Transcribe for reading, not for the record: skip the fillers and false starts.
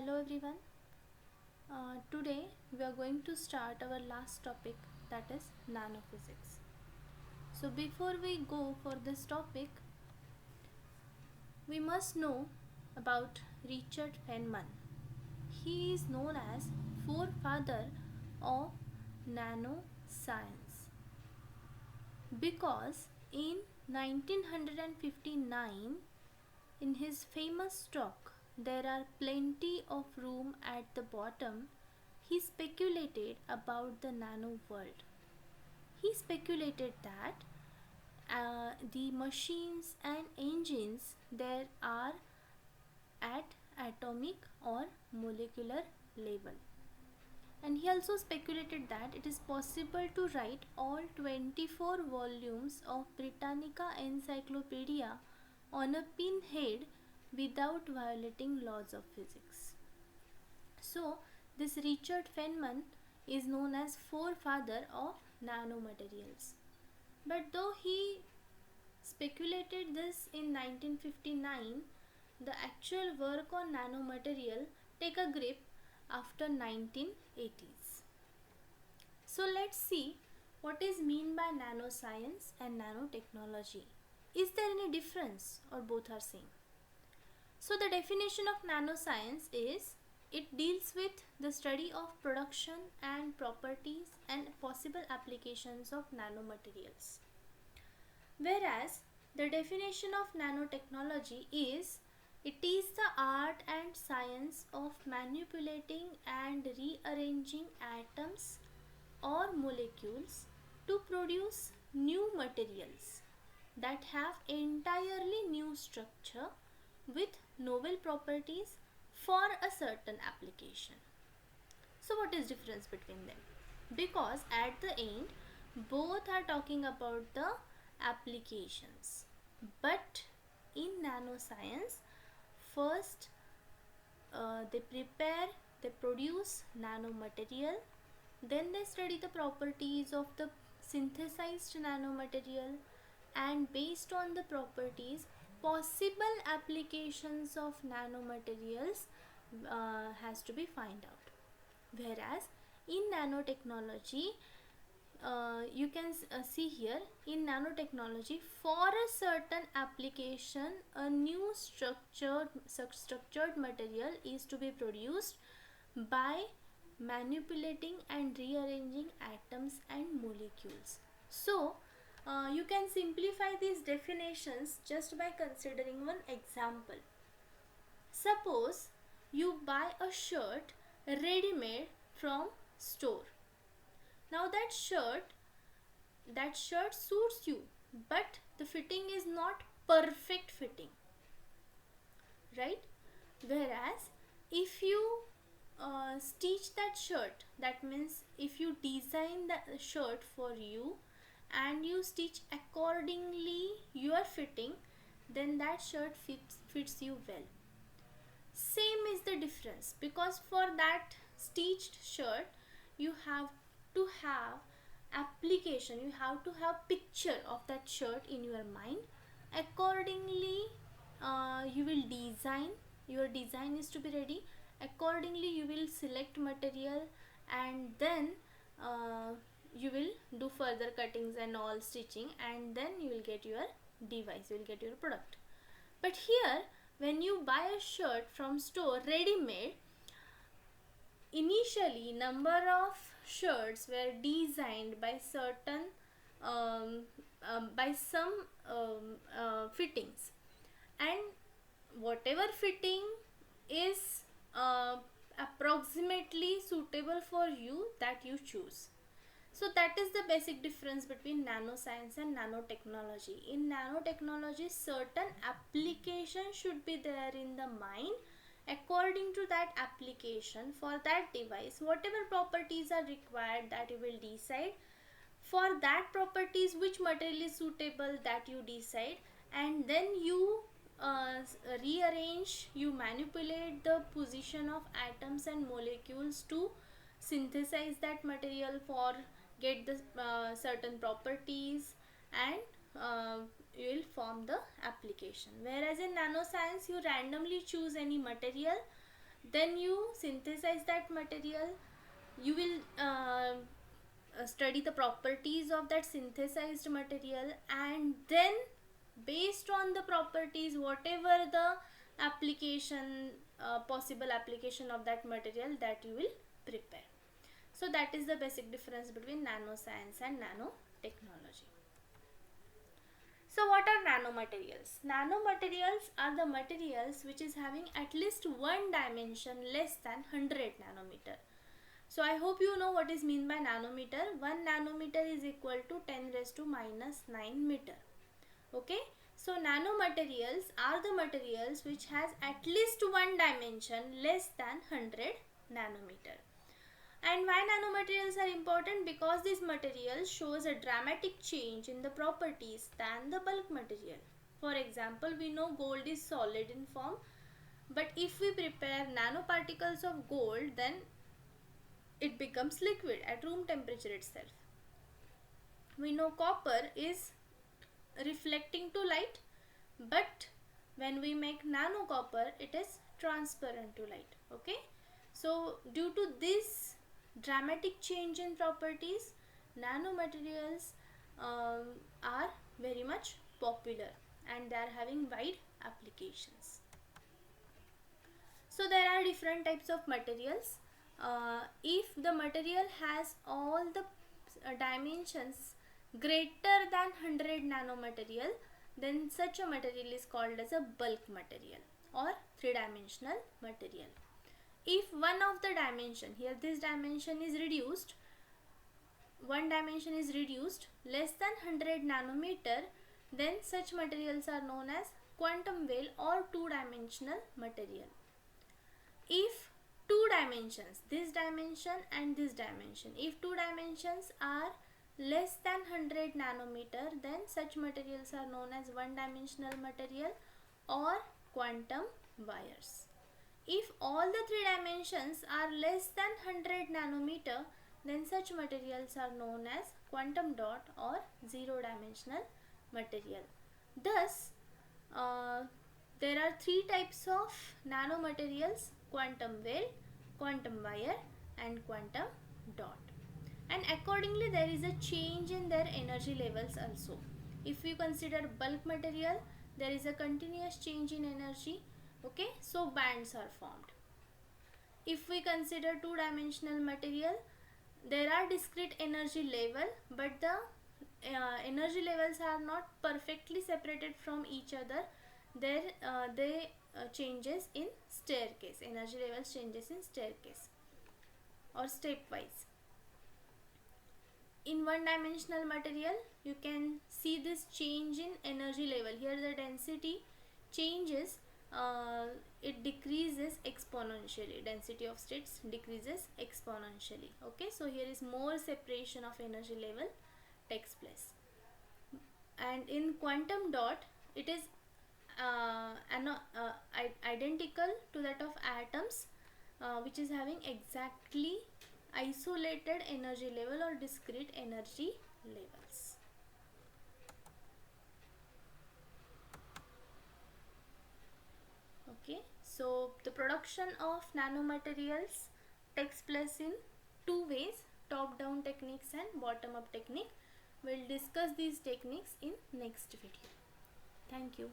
Hello everyone. Today we are going to start our last topic, that is nanophysics. So before we go for this topic, we must know about Richard Feynman. He is known as forefather of nanoscience because in 1959, in his famous talk, "There are plenty of room at the bottom," he speculated about the nano world. He speculated that the machines and engines there are at atomic or molecular level. And he also speculated that it is possible to write all 24 volumes of Britannica Encyclopedia on a pinhead without violating laws of physics. So, this Richard Feynman is known as forefather of nanomaterials. But though he speculated this in 1959, the actual work on nanomaterial take a grip after 1980s. So let's see what is mean by nanoscience and nanotechnology. Is there any difference or both are same? So the definition of nanoscience is it deals with the study of production and properties and possible applications of nanomaterials. Whereas the definition of nanotechnology is it is the art and science of manipulating and rearranging atoms or molecules to produce new materials that have entirely new structure with novel properties for a certain application. So what is difference between them? Because at the end both are talking about the applications, but in nanoscience first they produce nanomaterial, then they study the properties of the synthesized nanomaterial, and based on the properties possible applications of nanomaterials has to be find out. Whereas in nanotechnology, you can see here in nanotechnology for a certain application a new structured material is to be produced by manipulating and rearranging atoms and molecules. So you can simplify these definitions just by considering one example. Suppose you buy a shirt ready-made from store. Now that shirt suits you, but the fitting is not perfect fitting, right? Whereas if you stitch that shirt, that means if you design the shirt for you and you stitch accordingly your fitting, then that shirt fits you well. Same is the difference, because for that stitched shirt you have to have application, you have to have picture of that shirt in your mind. Accordingly you will design, your design is to be ready. Accordingly you will select material, and then you will do further cuttings and all stitching, and then you will get your device, you will get your product. But here when you buy a shirt from store ready made, initially number of shirts were designed by certain by some fittings, and whatever fitting is approximately suitable for you, that you choose. So that is the basic difference between nanoscience and nanotechnology. In nanotechnology certain application should be there in the mind. According to that application, for that device whatever properties are required, that you will decide. For that properties which material is suitable, that you decide, and then you rearrange, you manipulate the position of atoms and molecules to synthesize that material for get the certain properties, and you will form the application. Whereas in nanoscience you randomly choose any material, Then you synthesize that material. You will study the properties of that synthesized material, and then based on the properties, whatever the application, possible application of that material, that you will prepare. So that is the basic difference between nanoscience and nanotechnology. So what are nanomaterials? Nanomaterials are the materials which is having at least one dimension less than 100 nanometer. So I hope you know what is mean by nanometer. 1 nanometer is equal to 10 raised to minus 9 meter. Okay. So nanomaterials are the materials which has at least one dimension less than 100 nanometer. And why nanomaterials are important? Because this material shows a dramatic change in the properties than the bulk material. For example, we know gold is solid in form, but if we prepare nanoparticles of gold, then it becomes liquid at room temperature itself. We know copper is reflecting to light, but when we make nano copper, it is transparent to light. Okay, so due to this dramatic change in properties, nanomaterials are very much popular and they are having wide applications. So there are different types of materials. If the material has all the dimensions greater than 100 nanomaterial, then such a material is called as a bulk material or three-dimensional material. If one of the dimension, here this dimension is reduced, one dimension is reduced less than 100 nanometer, then such materials are known as quantum veil or two-dimensional material. If two dimensions, this dimension and this dimension, if two dimensions are less than 100 nanometer, then such materials are known as one-dimensional material or quantum wires. If all the three dimensions are less than 100 nanometer, then such materials are known as quantum dot or zero-dimensional material. Thus, there are three types of nanomaterials: quantum veil, quantum wire and quantum dot. And accordingly there is a change in their energy levels also. If you consider bulk material, there is a continuous change in energy. Okay, so bands are formed. If we consider two-dimensional material, there are discrete energy level, but the energy levels are not perfectly separated from each other. They changes in staircase. Energy levels changes in staircase or stepwise. In one-dimensional material, you can see this change in energy level. Here the density changes, it decreases exponentially. Density of states decreases exponentially. Okay, so here is more separation of energy level takes place. And in quantum dot, it is identical to that of atoms, which is having exactly isolated energy level or discrete energy levels. Okay, so the production of nanomaterials takes place in two ways: top down techniques and bottom up technique. We'll discuss these techniques in next video. Thank you.